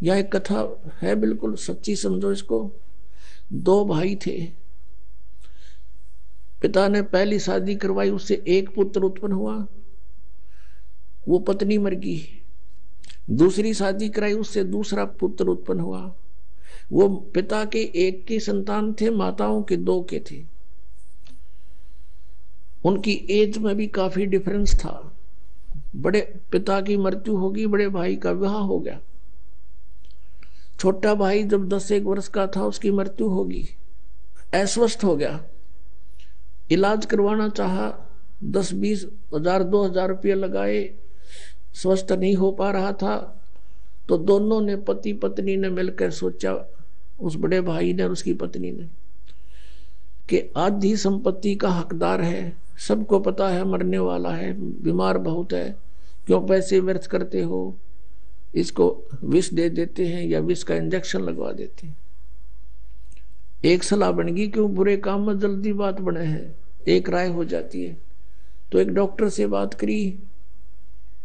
यह एक कथा है, बिल्कुल सच्ची समझो इसको। दो भाई थे, पिता ने पहली शादी करवाई, उससे एक पुत्र उत्पन्न हुआ, वो पत्नी मर गई। दूसरी शादी कराई, उससे दूसरा पुत्र उत्पन्न हुआ। वो पिता के एक की संतान थे, माताओं के दो के थे। उनकी एज में भी काफी डिफरेंस था। बड़े पिता की मृत्यु होगी, बड़े भाई का विवाह हो गया। छोटा भाई जब 10-1 वर्ष का था उसकी मृत्यु होगी, अस्वस्थ हो गया। इलाज करवाना चाहा, 10-20 हजार 2,000 रुपये लगाए, स्वस्थ नहीं हो पा रहा था। तो दोनों ने, पति पत्नी ने मिलकर सोचा, उस बड़े भाई ने और उसकी पत्नी ने, कि आधी संपत्ति का हकदार है, सबको पता है मरने वाला है, बीमार बहुत है, क्यों पैसे व्यर्थ करते हो, इसको विष दे देते हैं या विष का इंजेक्शन लगवा देते हैं। एक सलाह बन गई, क्यों बुरे काम में जल्दी बात बने हैं, एक राय हो जाती है। तो एक डॉक्टर से बात करी,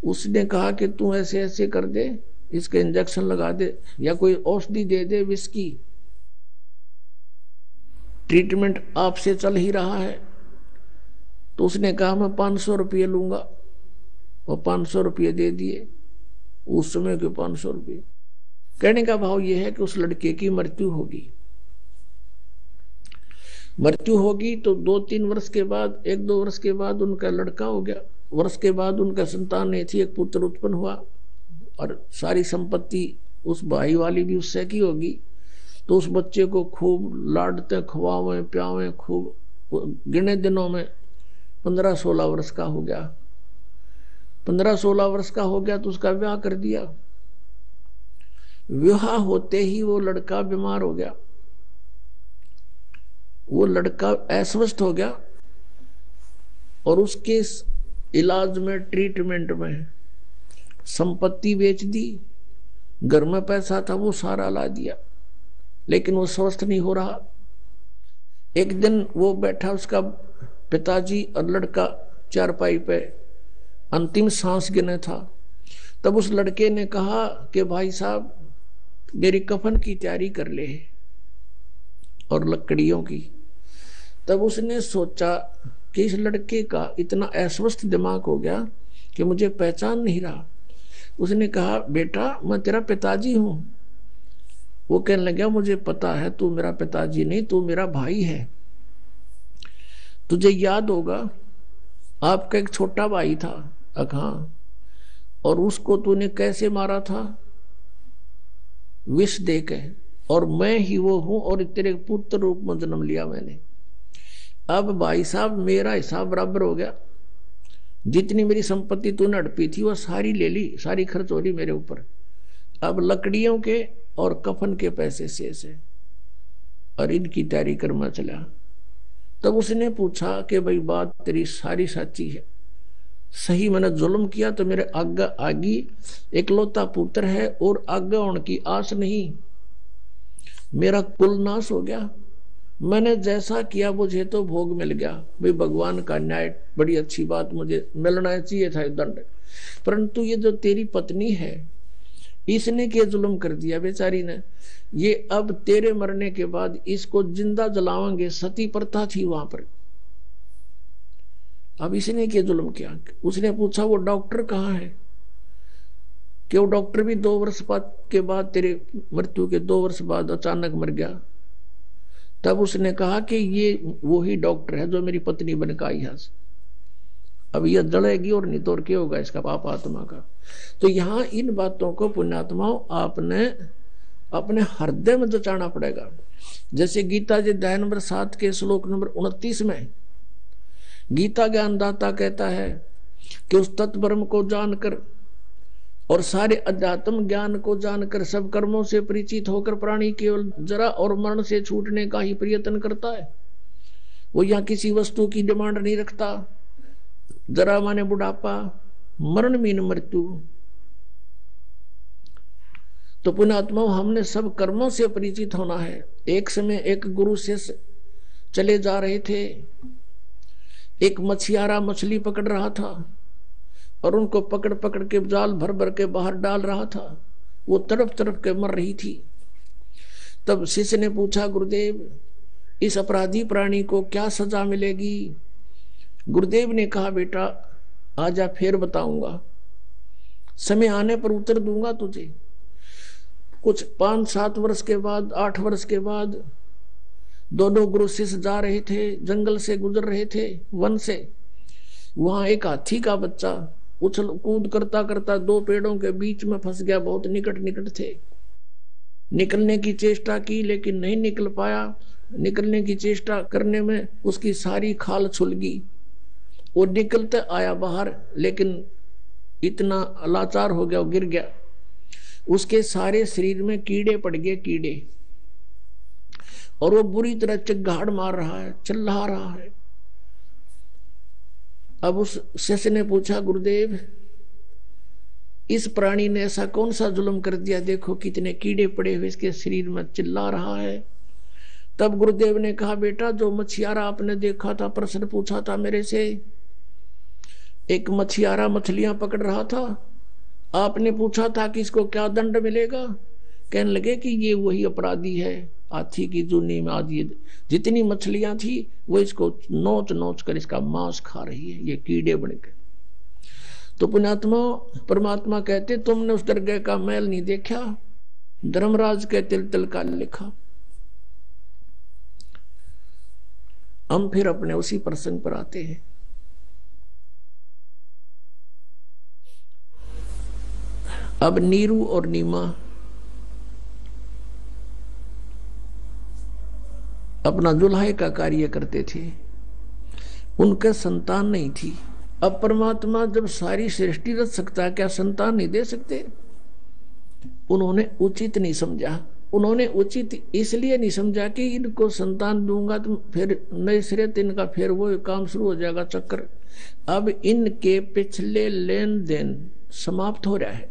उसने कहा कि तू ऐसे ऐसे कर दे, इसका इंजेक्शन लगा दे या कोई औषधि दे दे विष की, ट्रीटमेंट आपसे चल ही रहा है। तो उसने कहा मैं 500 रुपये लूंगा, और 500 रुपये दे दिए। उस समय के 500 रुपये। कहने का भाव यह है कि उस लड़के की मृत्यु होगी। मृत्यु होगी तो 2-3 वर्ष के बाद, 1-2 वर्ष के बाद उनका लड़का हो गया। वर्ष के बाद उनका संतान नहीं थी, एक पुत्र उत्पन्न हुआ, और सारी संपत्ति उस भाई वाली भी उससे की होगी। तो उस बच्चे को खूब लाडते, खवावे प्यावे, खूब गिने दिनों में 15-16 वर्ष का हो गया। 15-16 वर्ष का हो गया तो उसका विवाह कर दिया। विवाह होते ही वो लड़का बीमार हो गया, वो लड़का अस्वस्थ हो गया, और उसके इलाज में, ट्रीटमेंट में संपत्ति बेच दी, घर में पैसा था वो सारा ला दिया, लेकिन वो स्वस्थ नहीं हो रहा। एक दिन वो बैठा, उसका पिताजी और लड़का चारपाई पे अंतिम सांस गिने था। तब उस लड़के ने कहा कि भाई साहब मेरी कफन की तैयारी कर ले, और लकड़ियों की। तब उसने सोचा कि इस लड़के का इतना अस्वस्थ दिमाग हो गया कि मुझे पहचान नहीं रहा। उसने कहा बेटा मैं तेरा पिताजी हूं। वो कहने लगा मुझे पता है तू मेरा पिताजी नहीं, तू मेरा भाई है। तुझे याद होगा आपका एक छोटा भाई था अखां, और उसको तूने कैसे मारा था, विष देके, और मैं ही वो हूं, और तेरे पुत्र रूप में जन्म लिया मैंने। अब भाई साहब मेरा हिसाब बराबर हो गया, जितनी मेरी संपत्ति तूने हड़पी थी वो सारी ले ली, सारी खर्च हो रही मेरे ऊपर। अब लकड़ियों के और कफन के पैसे शेष है, और इनकी तैयारी करना चला। तब उसने पूछा कि भाई बात तेरी सारी सच्ची है, सही मैंने जुल्म किया तो मेरे आगे आगी इकलौता पुत्र है, और आगे होने की आस नहीं, मेरा कुल नाश हो गया। मैंने जैसा किया मुझे तो भोग मिल गया, भाई भगवान का न्याय, बड़ी अच्छी बात, मुझे मिलना चाहिए था दंड। परंतु ये जो तेरी पत्नी है, इसने क्या जुल्म कर दिया बेचारी ने, ये अब तेरे मरने के बाद इसको जिंदा जलावेंगे, सती प्रथा थी वहां पर, अब इसने क्या जुल्म किया। उसने पूछा वो डॉक्टर कहाँ है, कि वो डॉक्टर भी 2 वर्ष के बाद, तेरे मृत्यु के 2 वर्ष बाद अचानक मर गया। तब उसने कहा कि ये वही डॉक्टर है जो मेरी पत्नी बनकर आई है, अब यह जलेगी और नहीं तो और क्या होगा इसका पाप आत्मा का। तो यहाँ इन बातों को पुण्यात्माओं आपने अपने हृदय में जचाना पड़ेगा। जैसे गीता जी अध्याय नंबर 7 के श्लोक नंबर 29 में गीता ज्ञानदाता कहता है कि उस तत्ब्रह्म को जानकर और सारे अध्यात्म ज्ञान को जानकर सब कर्मों से परिचित होकर प्राणी केवल जरा और मरण से छूटने का ही प्रयत्न करता है। वो यहाँ किसी वस्तु की डिमांड नहीं रखता। जरा माने बुढ़ापा, मरण मीन मृत्यु। तो पुण्यात्मा हमने सब कर्मों से परिचित होना है। एक समय एक गुरु से चले जा रहे थे, एक मछियारा मछली पकड़ रहा था और उनको पकड़ पकड़ के जाल भर भर के बाहर डाल रहा था। वो तड़प तड़प के मर रही थी। तब शिष्य ने पूछा, गुरुदेव इस अपराधी प्राणी को क्या सजा मिलेगी? गुरुदेव ने कहा, बेटा आजा फिर बताऊंगा, समय आने पर उत्तर दूंगा तुझे। कुछ 5-7 वर्ष के बाद, 8 वर्ष के बाद दोनों गुरु शिष्य जा रहे थे, जंगल से गुजर रहे थे, वन से। वहां एक हाथी का बच्चा उछल कूद करता करता 2 पेड़ों के बीच में फंस गया। बहुत निकट निकट थे। निकलने की चेष्टा की लेकिन नहीं निकल पाया। निकलने की चेष्टा करने में उसकी सारी खाल छुल गई। वो निकलते आया बाहर, लेकिन इतना लाचार हो गया, गिर गया। उसके सारे शरीर में कीड़े पड़ गए, कीड़े, और वो बुरी तरह चिल्लाहट मार रहा है, चिल्ला रहा है। अब उस शिष्य ने पूछा, गुरुदेव इस प्राणी ने ऐसा कौन सा जुल्म कर दिया, देखो कितने कीड़े पड़े हुए इसके शरीर में, चिल्ला रहा है। तब गुरुदेव ने कहा, बेटा जो मछियारा आपने देखा था, प्रश्न पूछा था मेरे से, एक मछियारा मछलियां पकड़ रहा था, आपने पूछा था कि इसको क्या दंड मिलेगा? कहने लगे कि ये वही अपराधी है, हाथी की जूनी में आज ये जितनी मछलियां थी वो इसको नोच नोच कर इसका मांस खा रही है, ये कीड़े बन गए। तो पुण्यात्मा परमात्मा कहते, तुमने उस दरगाह का मैल नहीं देखा, धर्मराज के तिल तिल का लिखा। हम फिर अपने उसी प्रसंग पर आते हैं। अब नीरू और नीमा अपना दुल्हाई का कार्य करते थे, उनके संतान नहीं थी। अब परमात्मा जब सारी सृष्टि रच सकता है, क्या संतान नहीं दे सकते? उन्होंने उचित नहीं समझा। उन्होंने उचित इसलिए नहीं समझा कि इनको संतान दूंगा तो फिर नए सिरे इनका फिर वो काम शुरू हो जाएगा, चक्कर। अब इनके पिछले लेन देन समाप्त हो रहा है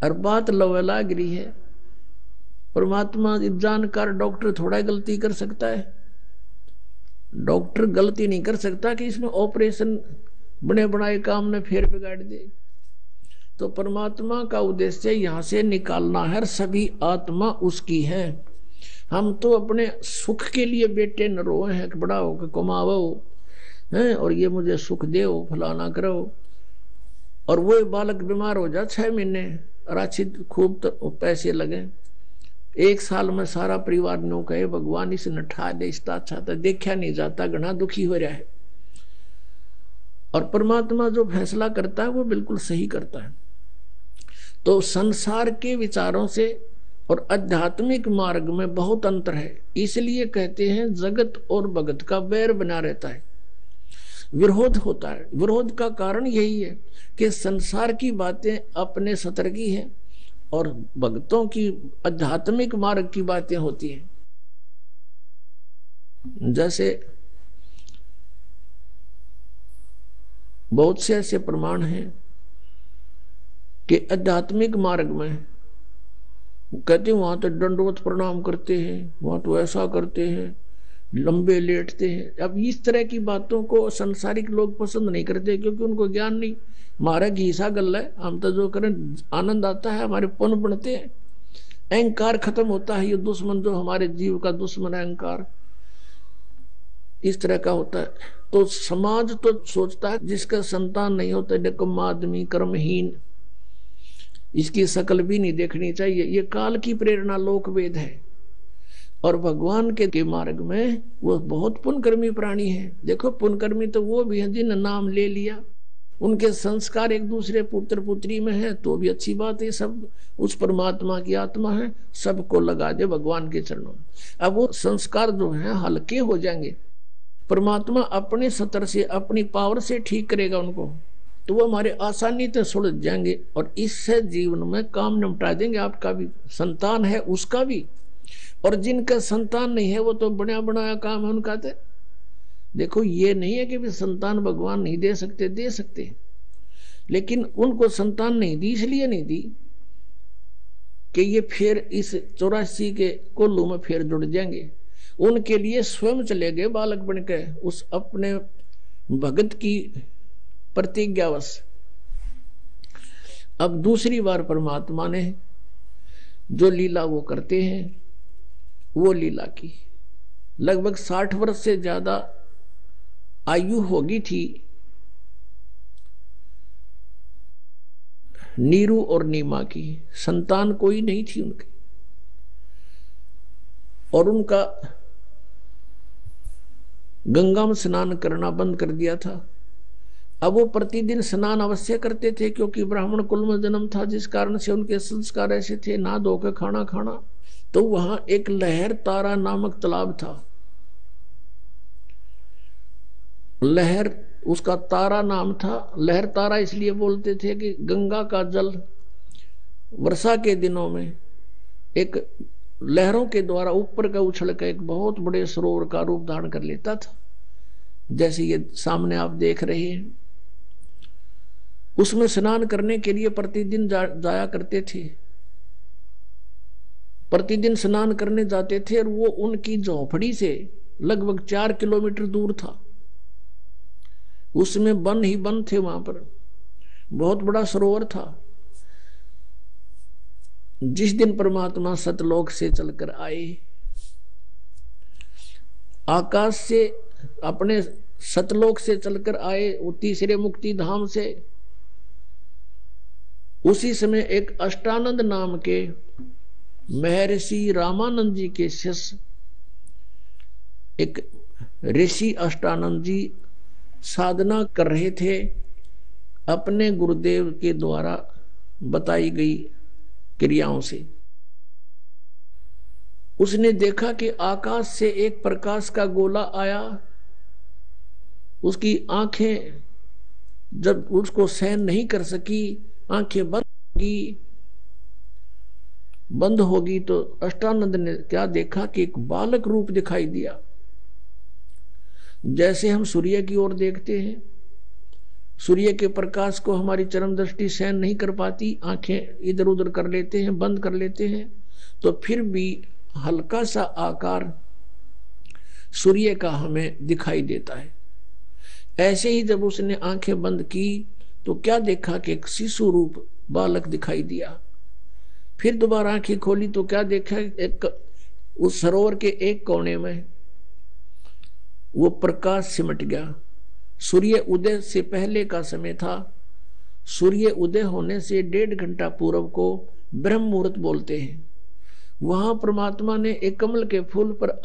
और बात लवेला गिरी है। परमात्मा जानकार डॉक्टर थोड़ा गलती कर सकता है? डॉक्टर गलती नहीं कर सकता कि इसमें ऑपरेशन बने बनाए काम ने फिर बिगाड़ दे। तो परमात्मा का उद्देश्य यहां से निकालना है, सभी आत्मा उसकी है। हम तो अपने सुख के लिए बेटे न रोए हैं कि बड़ा हो के कमावो है और ये मुझे सुख दे, फलाना करो। और वो बालक बीमार हो जाए 6 महीने और अच्छी खूब तो पैसे लगे, 1 साल में सारा परिवार नो कहे भगवान इसे नठा दे, इसका अच्छा था, देखा नहीं जाता, घना दुखी हो रहा है। और परमात्मा जो फैसला करता है वो बिल्कुल सही करता है। तो संसार के विचारों से और आध्यात्मिक मार्ग में बहुत अंतर है। इसलिए कहते हैं जगत और भगत का बैर बना रहता है, विरोध होता है। विरोध का कारण यही है कि संसार की बातें अपने सतर की हैं और भक्तों की आध्यात्मिक मार्ग की बातें होती हैं। जैसे बहुत से ऐसे प्रमाण हैं कि आध्यात्मिक मार्ग में कहते हैं वहां तो दंडवत प्रणाम करते हैं, वहां तो ऐसा करते हैं, लंबे लेटते हैं। अब इस तरह की बातों को संसारिक लोग पसंद नहीं करते क्योंकि उनको ज्ञान नहीं। हमारा घीसा गल है, हम तो जो करें आनंद आता है, हमारे पुण्य बढ़ते हैं, अहंकार खत्म होता है। ये दुश्मन जो हमारे जीव का दुश्मन है अहंकार, इस तरह का होता है। तो समाज तो सोचता है जिसका संतान नहीं होता निकम्मा आदमी, कर्महीन, इसकी शकल भी नहीं देखनी चाहिए। ये काल की प्रेरणा, लोक वेद है। और भगवान के मार्ग में वो बहुत पुण्यकर्मी प्राणी है। देखो पुण्यकर्मी तो वो भी है जिन नाम ले लिया, उनके संस्कार एक दूसरे पुत्र पुत्री में है तो भी अच्छी बात है। सब उस परमात्मा की आत्मा है, सबको लगा दे भगवान के चरणों में। अब वो संस्कार जो है हल्के हो जाएंगे, परमात्मा अपने सतर से अपनी पावर से ठीक करेगा उनको, तो वो हमारे आसानी से सुलझ जाएंगे और इससे जीवन में काम निपटा देंगे। आपका भी संतान है उसका भी, और जिनका संतान नहीं है वो तो बना बनाया काम है उनका। तो देखो ये नहीं है कि भी संतान भगवान नहीं दे सकते, दे सकते, लेकिन उनको संतान नहीं दी इसलिए नहीं दी कि ये फिर इस 84 के कोल्लू में फिर जुड़ जाएंगे। उनके लिए स्वयं चले गए बालक बनकर उस अपने भगत की प्रतिज्ञावश। अब दूसरी बार परमात्मा ने जो लीला वो करते हैं, वो लीला की। लगभग 60 वर्ष से ज्यादा आयु होगी थी नीरू और नीमा की। संतान कोई नहीं थी उनके, और उनका गंगा में स्नान करना बंद कर दिया था। अब वो प्रतिदिन स्नान अवश्य करते थे, क्योंकि ब्राह्मण कुल में जन्म था, जिस कारण से उनके संस्कार ऐसे थे, ना धोकर खाना खाना। तो वहां एक लहर तारा नामक तालाब था। लहर, उसका तारा नाम था। लहर तारा इसलिए बोलते थे कि गंगा का जल वर्षा के दिनों में एक लहरों के द्वारा ऊपर का उछल कर एक बहुत बड़े सरोवर का रूप धारण कर लेता था, जैसे ये सामने आप देख रहे हैं। उसमें स्नान करने के लिए प्रतिदिन जाया करते थे, प्रतिदिन स्नान करने जाते थे। और वो उनकी झोपड़ी से लगभग 4 किलोमीटर दूर था। उसमें वन ही वन थे, वहां पर बहुत बड़ा सरोवर था। जिस दिन परमात्मा सतलोक से चलकर आए, आकाश से अपने सतलोक से चलकर आए, वो तीसरे मुक्ति धाम से, उसी समय एक अष्टानंद नाम के महर्षि रामानंद जी के शिष्य, एक ऋषि अष्टानंद जी साधना कर रहे थे अपने गुरुदेव के द्वारा बताई गई क्रियाओं से। उसने देखा कि आकाश से एक प्रकाश का गोला आया। उसकी आंखें जब उसको सहन नहीं कर सकी, आंखें बंद होगी तो अष्टानंद ने क्या देखा कि एक बालक रूप दिखाई दिया। जैसे हम सूर्य की ओर देखते हैं, सूर्य के प्रकाश को हमारी चरम दृष्टि सहन नहीं कर पाती, आंखें इधर उधर कर लेते हैं, बंद कर लेते हैं, तो फिर भी हल्का सा आकार सूर्य का हमें दिखाई देता है। ऐसे ही जब उसने आंखें बंद की तो क्या देखा कि एक शिशु रूप बालक दिखाई दिया। फिर दोबारा आंखें खोली तो क्या देखा, एक उस सरोवर के एक कोने में वो प्रकाश सिमट गया। सूर्य उदय से पहले का समय था। सूर्य उदय होने से 1.5 घंटा पूर्व को ब्रह्म मुहूर्त बोलते हैं। वहां परमात्मा ने एक कमल के फूल पर